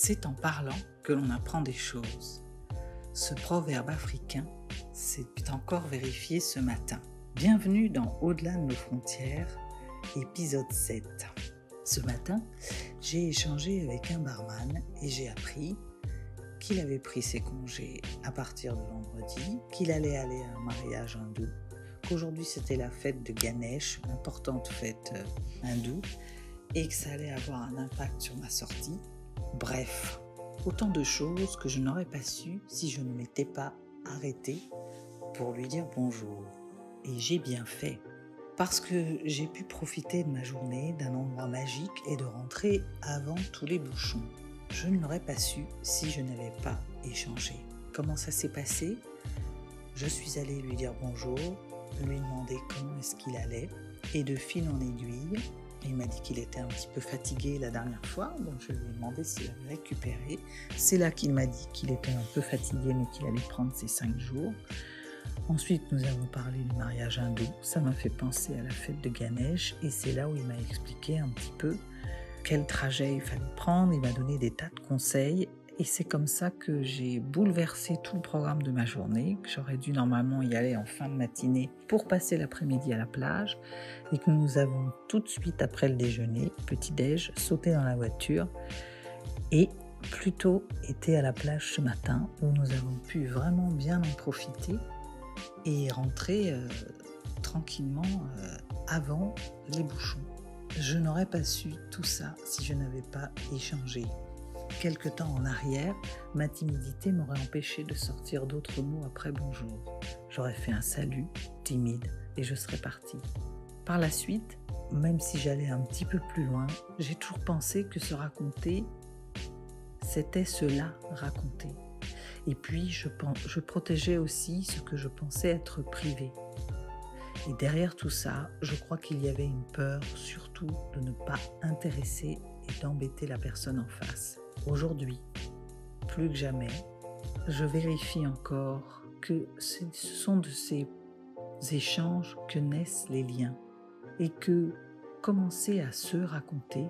C'est en parlant que l'on apprend des choses. Ce proverbe africain s'est encore vérifié ce matin. Bienvenue dans Au-delà de nos frontières, épisode 7. Ce matin, j'ai échangé avec un barman et j'ai appris qu'il avait pris ses congés à partir de vendredi, qu'il allait aller à un mariage hindou, qu'aujourd'hui c'était la fête de Ganesh, une importante fête hindoue, et que ça allait avoir un impact sur ma sortie. Bref, autant de choses que je n'aurais pas su si je ne m'étais pas arrêtée pour lui dire bonjour. Et j'ai bien fait, parce que j'ai pu profiter de ma journée, d'un endroit magique et de rentrer avant tous les bouchons. Je ne l'aurais pas su si je n'avais pas échangé. Comment ça s'est passé ? Je suis allée lui dire bonjour, lui demander comment est-ce qu'il allait, et de fil en aiguille, il m'a dit qu'il était un petit peu fatigué la dernière fois, donc je lui ai demandé s'il avait récupéré. C'est là qu'il m'a dit qu'il était un peu fatigué, mais qu'il allait prendre ses 5 jours. Ensuite, nous avons parlé du mariage hindou. Ça m'a fait penser à la fête de Ganesh, et c'est là où il m'a expliqué un petit peu quel trajet il fallait prendre. Il m'a donné des tas de conseils, et c'est comme ça que j'ai bouleversé tout le programme de ma journée, que j'aurais dû normalement y aller en fin de matinée pour passer l'après-midi à la plage, et que nous avons tout de suite après le déjeuner, petit-déj, sauté dans la voiture et plutôt été à la plage ce matin, où nous avons pu vraiment bien en profiter et rentrer tranquillement avant les bouchons. Je n'aurais pas su tout ça si je n'avais pas échangé. Quelque temps en arrière, ma timidité m'aurait empêché de sortir d'autres mots après bonjour. J'aurais fait un salut timide et je serais partie. Par la suite, même si j'allais un petit peu plus loin, j'ai toujours pensé que se raconter, c'était cela raconter. Et puis, je protégeais aussi ce que je pensais être privé. Et derrière tout ça, je crois qu'il y avait une peur, surtout de ne pas intéresser et d'embêter la personne en face. Aujourd'hui, plus que jamais, je vérifie encore que ce sont de ces échanges que naissent les liens et que commencer à se raconter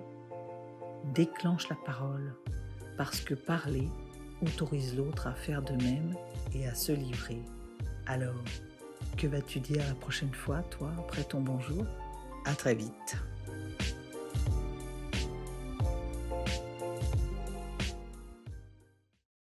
déclenche la parole, parce que parler autorise l'autre à faire de même et à se livrer. Alors, que vas-tu dire la prochaine fois, toi, après ton bonjour ? À très vite.